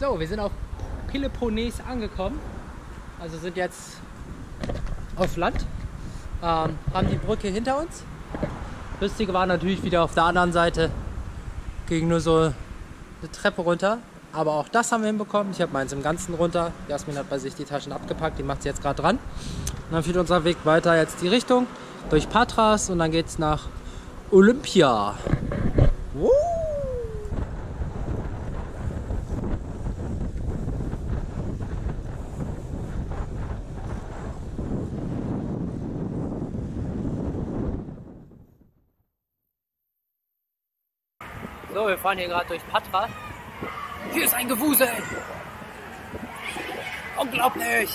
So, wir sind auf Peloponnes angekommen. Also sind jetzt auf Land. Haben die Brücke hinter uns. Lustige war natürlich wieder auf der anderen Seite. Ging nur so eine Treppe runter. Aber auch das haben wir hinbekommen. Ich habe meins im Ganzen runter. Jasmin hat bei sich die Taschen abgepackt. Die macht sie jetzt gerade dran. Und dann führt unser Weg weiter jetzt die Richtung durch Patras und dann geht es nach Olympia. Woo! So, wir fahren hier gerade durch Patras. Hier ist ein Gewusel! Unglaublich!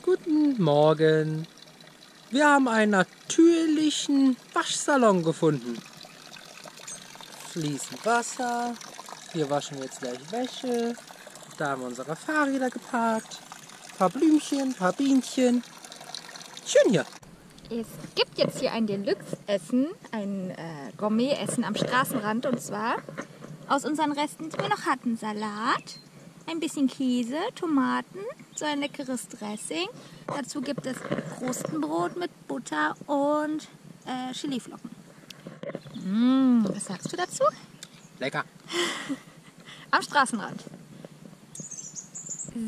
Guten Morgen! Wir haben einen natürlichen Waschsalon gefunden. Fließend Wasser. Hier waschen wir jetzt gleich Wäsche. Da haben wir unsere Fahrräder geparkt. Ein paar Blümchen, ein paar Bienchen. Schön hier. Es gibt jetzt hier ein Deluxe-Essen, ein Gourmet-Essen am Straßenrand. Und zwar aus unseren Resten, die wir noch hatten. Salat, ein bisschen Käse, Tomaten, so ein leckeres Dressing. Dazu gibt es Krustenbrot mit Butter und Chiliflocken. Was sagst du dazu? Lecker. Am Straßenrand.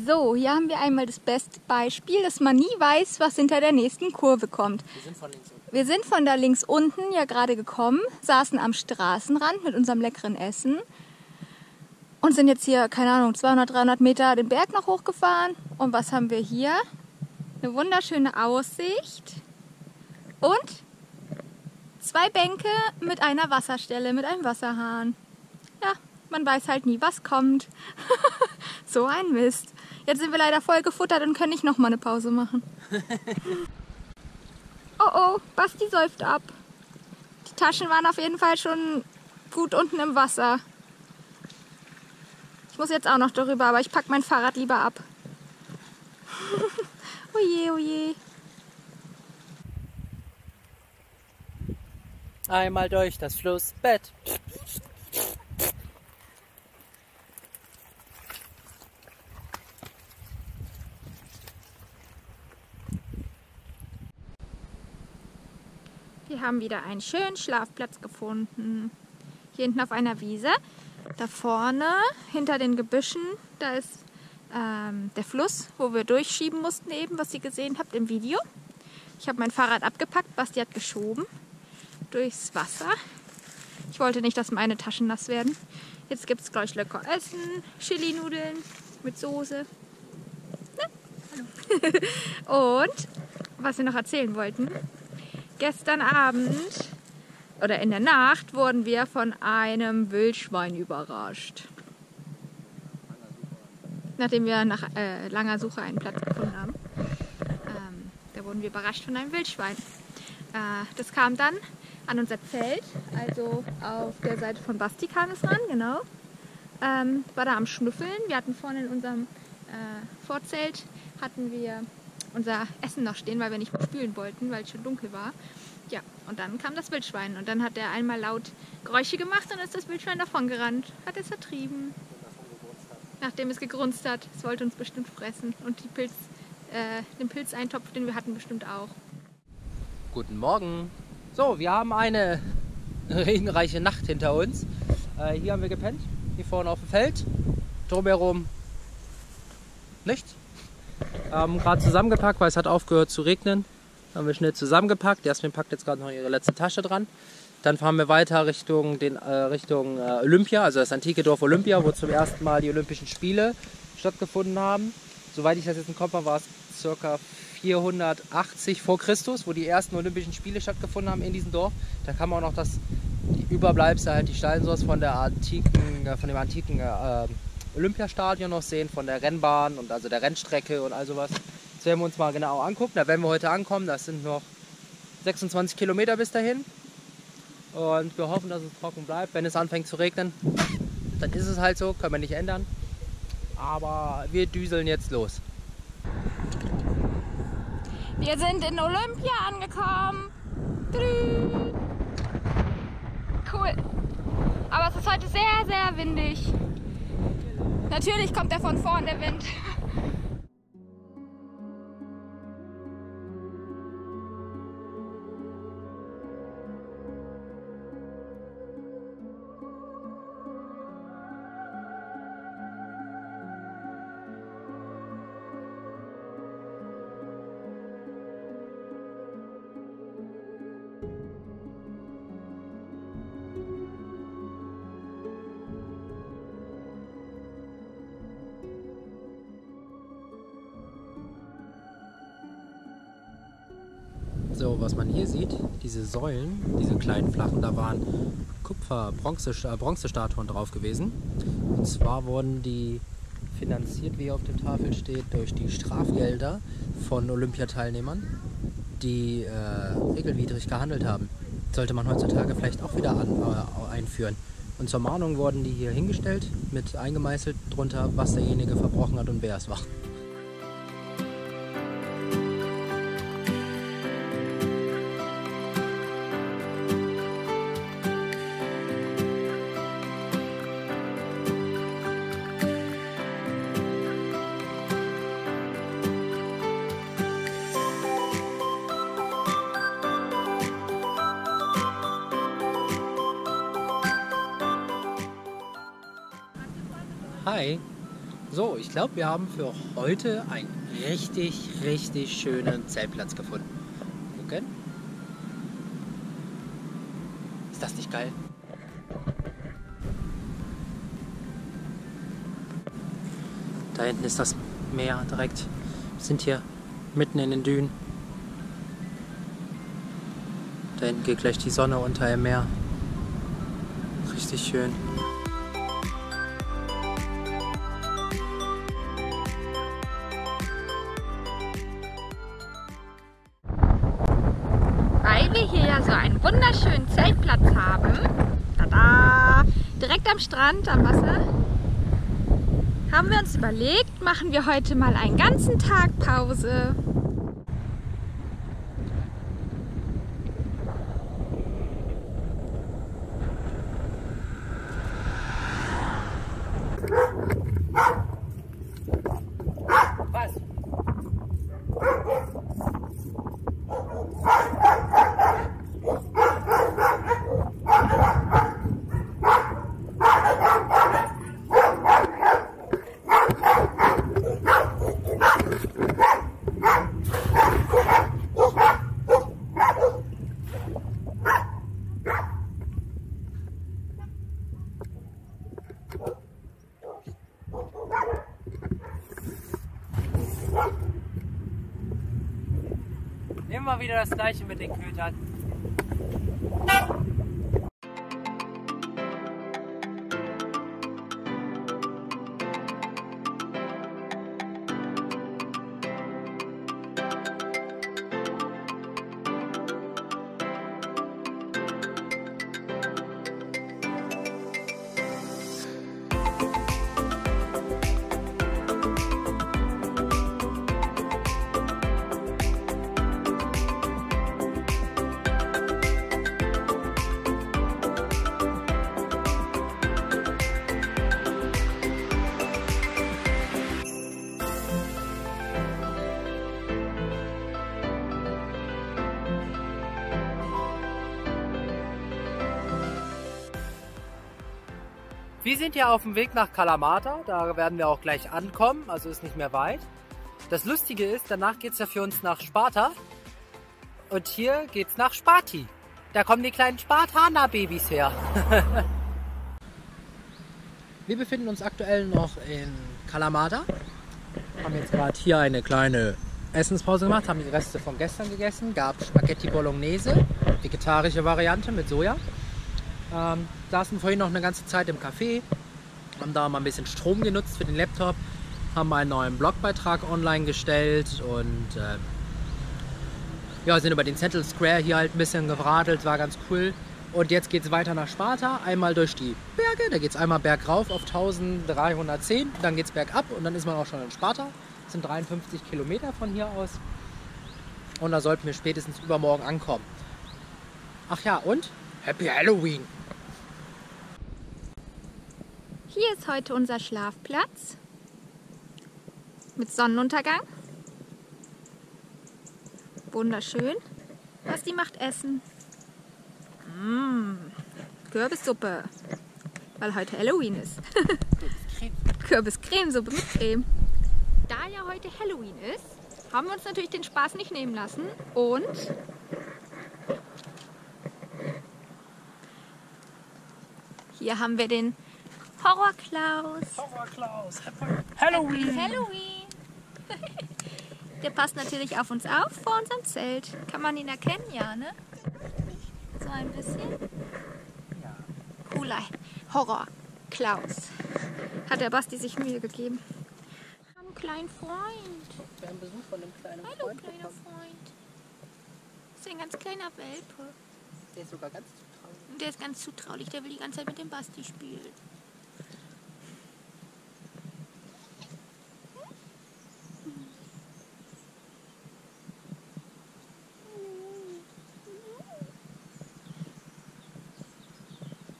So, hier haben wir einmal das beste Beispiel, dass man nie weiß, was hinter der nächsten Kurve kommt. Wir sind von links unten. Wir sind von da links unten ja gerade gekommen, saßen am Straßenrand mit unserem leckeren Essen und sind jetzt hier, keine Ahnung, 200, 300 Meter den Berg noch hochgefahren. Und was haben wir hier? Eine wunderschöne Aussicht und 2 Bänke mit einer Wasserstelle, mit einem Wasserhahn. Ja, man weiß halt nie, was kommt. So ein Mist. Jetzt sind wir leider voll gefuttert und können nicht nochmal eine Pause machen. Oh oh, Basti säuft ab. Die Taschen waren auf jeden Fall schon gut unten im Wasser. Ich muss jetzt auch noch darüber, aber ich packe mein Fahrrad lieber ab. Oje, oje. Einmal durch das Flussbett. Wir haben wieder einen schönen Schlafplatz gefunden. Hier hinten auf einer Wiese. Da vorne, hinter den Gebüschen, da ist der Fluss, wo wir durchschieben mussten eben, was ihr gesehen habt im Video. Ich habe mein Fahrrad abgepackt, Basti hat geschoben durchs Wasser. Ich wollte nicht, dass meine Taschen nass werden. Jetzt gibt es gleich lecker Essen, Chili-Nudeln mit Soße. Hallo. Und was wir noch erzählen wollten, gestern Abend oder in der Nacht wurden wir von einem Wildschwein überrascht. Nachdem wir nach langer Suche einen Platz gefunden haben. Da wurden wir überrascht von einem Wildschwein. Das kam dann an unser Zelt, also auf der Seite von Basti kam es ran, genau. War da am Schnüffeln. Wir hatten vorne in unserem Vorzelt hatten wir unser Essen noch stehen, weil wir nicht spülen wollten, weil es schon dunkel war. Ja, und dann kam das Wildschwein und dann hat er einmal laut Geräusche gemacht und ist das Wildschwein davon gerannt, hat es vertrieben. Nachdem es gegrunzt hat, es wollte uns bestimmt fressen und den Pilzeintopf, den wir hatten, bestimmt auch. Guten Morgen. So, wir haben eine regenreiche Nacht hinter uns. Hier haben wir gepennt, hier vorne auf dem Feld. Drumherum nichts. Haben gerade zusammengepackt, weil es hat aufgehört zu regnen. Haben wir schnell zusammengepackt. Jasmin packt jetzt gerade noch ihre letzte Tasche dran. Dann fahren wir weiter Richtung Olympia, also das antike Dorf Olympia, wo zum ersten Mal die Olympischen Spiele stattgefunden haben. Soweit ich das jetzt im Kopf habe, war es ca. 480 vor Christus, wo die ersten Olympischen Spiele stattgefunden haben in diesem Dorf. Da kann man auch noch die Überbleibsel, halt die Steinsource von dem antiken Olympiastadion noch sehen, von der Rennbahn und also der Rennstrecke und all sowas. Das werden wir uns mal genau angucken. Da werden wir heute ankommen. Das sind noch 26 Kilometer bis dahin. Und wir hoffen, dass es trocken bleibt. Wenn es anfängt zu regnen, dann ist es halt so, können wir nicht ändern. Aber wir düseln jetzt los. Wir sind in Olympia angekommen. Tüdü. Cool. Aber es ist heute sehr, sehr windig. Natürlich kommt der von vorn, der Wind. So, was man hier sieht, diese Säulen, diese kleinen flachen, da waren Bronzestatuen drauf gewesen. Und zwar wurden die finanziert, wie auf der Tafel steht, durch die Strafgelder von Olympiateilnehmern, die regelwidrig gehandelt haben. Sollte man heutzutage vielleicht auch wieder einführen. Und zur Mahnung wurden die hier hingestellt, mit eingemeißelt drunter, was derjenige verbrochen hat und wer es war. Hi. So, ich glaube, wir haben für heute einen richtig, richtig schönen Zeltplatz gefunden. Gucken. Ist das nicht geil? Da hinten ist das Meer direkt. Wir sind hier mitten in den Dünen. Da hinten geht gleich die Sonne unter im Meer. Richtig schön. Weil wir hier ja so einen wunderschönen Zeltplatz haben, tada, direkt am Strand, am Wasser, haben wir uns überlegt, machen wir heute mal einen ganzen Tag Pause. Was? Immer wieder das Gleiche mit den Kötern. Wir sind ja auf dem Weg nach Kalamata, da werden wir auch gleich ankommen, also ist nicht mehr weit. Das Lustige ist, danach geht es ja für uns nach Sparta und hier geht es nach Sparti. Da kommen die kleinen Spartaner-Babys her. Wir befinden uns aktuell noch in Kalamata, haben jetzt gerade hier eine kleine Essenspause gemacht, haben die Reste von gestern gegessen, gab Spaghetti Bolognese, vegetarische Variante mit Soja. Saßen vorhin noch eine ganze Zeit im Café, haben da mal ein bisschen Strom genutzt für den Laptop, haben einen neuen Blogbeitrag online gestellt und ja, sind über den Central Square hier halt ein bisschen geradelt, war ganz cool. Und jetzt geht es weiter nach Sparta, einmal durch die Berge. Da geht es einmal bergauf auf 1310, dann geht es bergab und dann ist man auch schon in Sparta. Das sind 53 Kilometer von hier aus. Und da sollten wir spätestens übermorgen ankommen. Ach ja, und Happy Halloween! Hier ist heute unser Schlafplatz mit Sonnenuntergang. Wunderschön. Basti macht Essen. Kürbissuppe, weil heute Halloween ist. Kürbiscremesuppe mit Creme. Da ja heute Halloween ist, haben wir uns natürlich den Spaß nicht nehmen lassen und hier haben wir den Horror-Klaus. Horror-Klaus, Halloween! Halloween! Der passt natürlich auf uns auf vor unserem Zelt. Kann man ihn erkennen? Ja, ne? So ein bisschen. Ja. Cooler Horror-Klaus. Hat der Basti sich Mühe gegeben. Wir haben einen kleinen Freund. Wir haben Besuch von einem kleinen Hallo, Freund kleiner bekommen. Freund. Das ist ein ganz kleiner Welpe. Der ist sogar ganz zutraulich. Und der ist ganz zutraulich. Der will die ganze Zeit mit dem Basti spielen.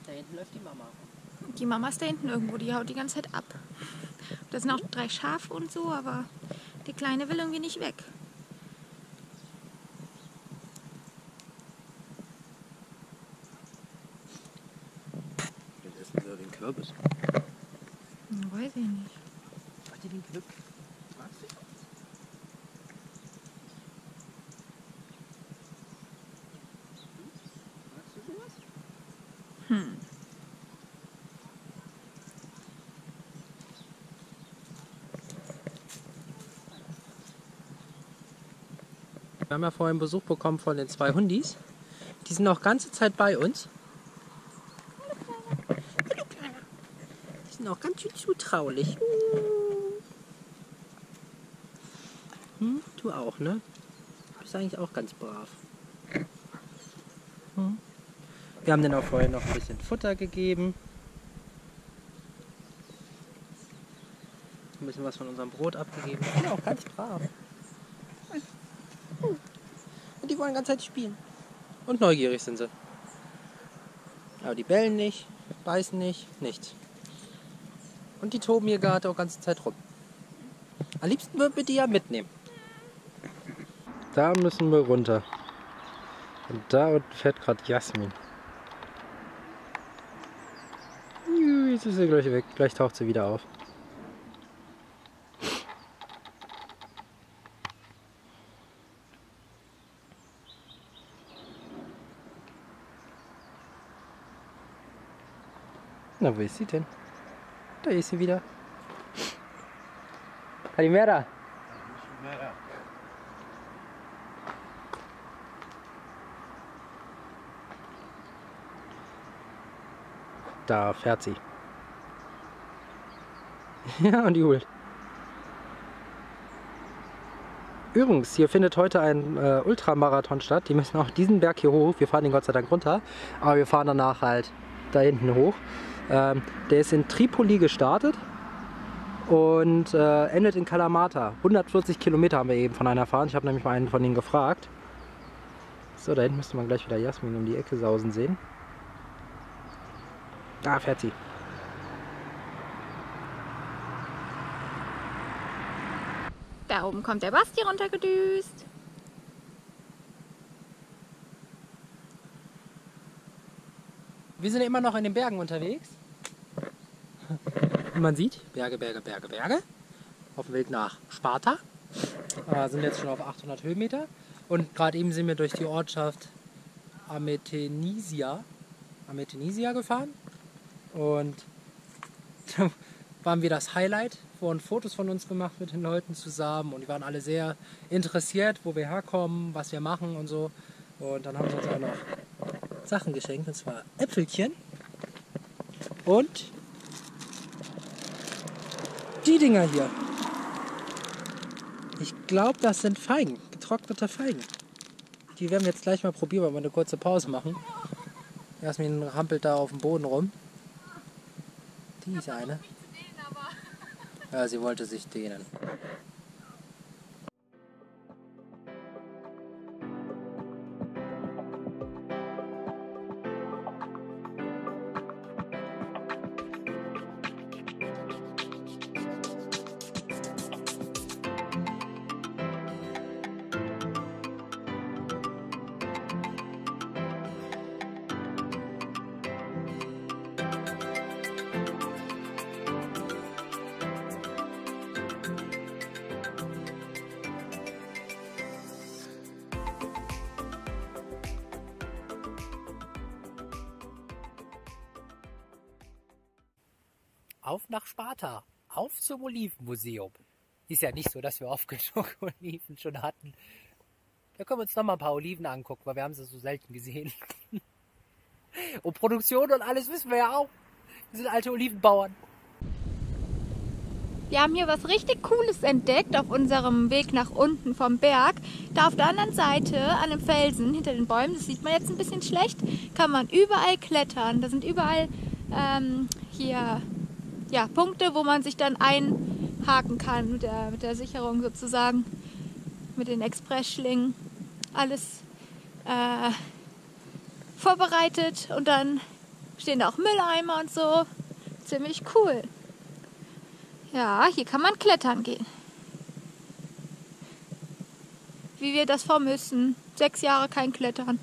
Da hinten läuft die Mama. Die Mama ist da hinten irgendwo. Die haut die ganze Zeit ab. Da sind auch 3 Schafe und so, aber der Kleine will irgendwie nicht weg. Jetzt essen sie den Kürbis. Weiß ich nicht. Macht ihr den Glück? Magst du? Magst du sowas? Wir haben ja vorhin Besuch bekommen von den 2 Hundis. Die sind auch ganze Zeit bei uns. Die sind auch ganz schön zutraulich. Du auch, ne? Du bist eigentlich auch ganz brav. Wir haben denen auch vorhin noch ein bisschen Futter gegeben. Ein bisschen was von unserem Brot abgegeben. Die sind auch ganz brav. Und die wollen die ganze Zeit spielen. Und neugierig sind sie. Aber die bellen nicht, beißen nicht, nichts. Und die toben hier gerade auch die ganze Zeit rum. Am liebsten würden wir die ja mitnehmen. Da müssen wir runter. Und da unten fährt gerade Jasmin. Jetzt ist sie gleich weg. Gleich taucht sie wieder auf. Na, wo ist sie denn? Da ist sie wieder. Kalimera. Da fährt sie. Ja, und jubelt. Übrigens, hier findet heute ein Ultramarathon statt. Die müssen auch diesen Berg hier hoch. Wir fahren den Gott sei Dank runter. Aber wir fahren danach halt da hinten hoch. Der ist in Tripoli gestartet und endet in Kalamata. 140 Kilometer haben wir eben von einer erfahren. Ich habe nämlich mal einen von ihnen gefragt. So, da hinten müsste man gleich wieder Jasmin um die Ecke sausen sehen. Da fährt sie. Da oben kommt der Basti runtergedüst. Wir sind immer noch in den Bergen unterwegs. Wie man sieht, Berge, Berge, Berge, Berge. Auf dem Weg nach Sparta. Sind jetzt schon auf 800 Höhenmeter. Und gerade eben sind wir durch die Ortschaft Ametenisia gefahren. Und da waren wir das Highlight. Wurden Fotos von uns gemacht mit den Leuten zusammen. Und die waren alle sehr interessiert, wo wir herkommen, was wir machen und so. Und dann haben sie uns auch noch Sachen geschenkt. Und zwar Äpfelchen. Und die Dinger hier. Ich glaube, das sind Feigen. Getrocknete Feigen. Die werden wir jetzt gleich mal probieren, weil wir eine kurze Pause machen. Jasmin rampelt da auf dem Boden rum. Die ist eine. Ja, sie wollte sich dehnen. Auf nach Sparta, auf zum Olivenmuseum. Ist ja nicht so, dass wir oft genug Oliven schon hatten. Da können wir uns noch mal ein paar Oliven angucken, weil wir haben sie so selten gesehen. Und Produktion und alles wissen wir ja auch. Wir sind alte Olivenbauern. Wir haben hier was richtig Cooles entdeckt auf unserem Weg nach unten vom Berg. Da auf der anderen Seite, an dem Felsen, hinter den Bäumen, das sieht man jetzt ein bisschen schlecht, kann man überall klettern. Da sind überall hier Punkte, wo man sich dann einhaken kann mit der Sicherung sozusagen, mit den Expressschlingen. Alles vorbereitet und dann stehen da auch Mülleimer und so. Ziemlich cool. Ja, hier kann man klettern gehen. Wie wir das vermissen. 6 Jahre kein Klettern.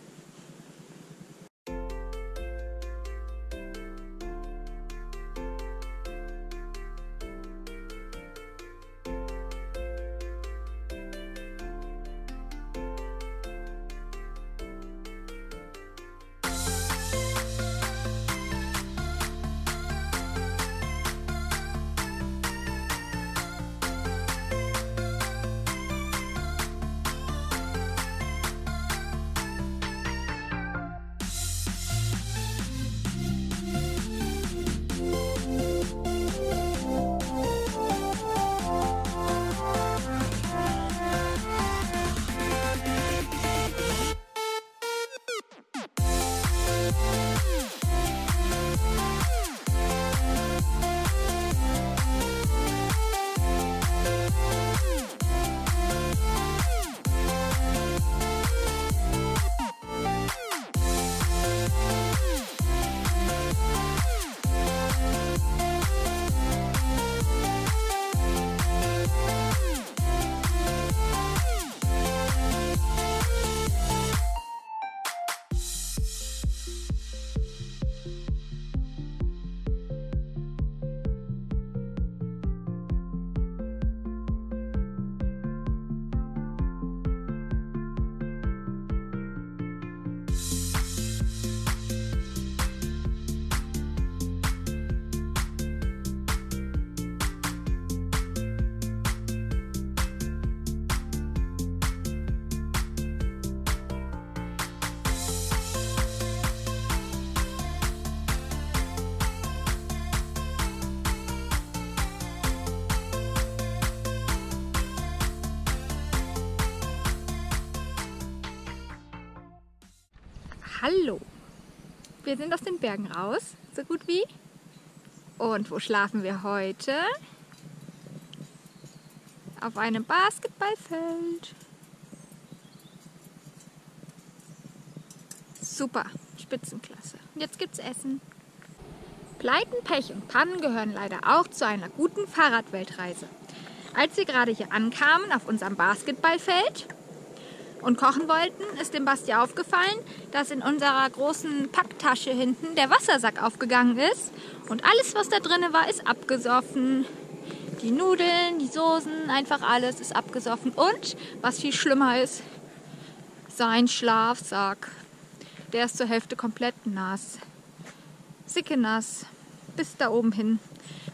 Hallo, wir sind aus den Bergen raus, so gut wie. Und wo schlafen wir heute? Auf einem Basketballfeld. Super, Spitzenklasse. Und jetzt gibt's Essen. Pleiten, Pech und Pannen gehören leider auch zu einer guten Fahrradweltreise. Als wir gerade hier ankamen auf unserem Basketballfeld und kochen wollten, ist dem Basti aufgefallen, dass in unserer großen Packtasche hinten der Wassersack aufgegangen ist und alles, was da drin war, ist abgesoffen. Die Nudeln, die Soßen, einfach alles ist abgesoffen. Und, was viel schlimmer ist, sein Schlafsack. Der ist zur Hälfte komplett nass. Sicke nass. Bis da oben hin.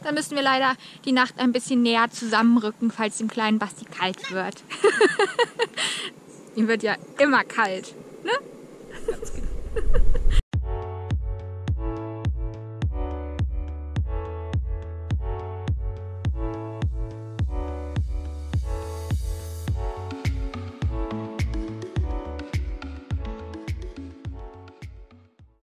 Da müssen wir leider die Nacht ein bisschen näher zusammenrücken, falls dem kleinen Basti kalt wird. Ihm wird ja immer kalt, ne? Ganz genau.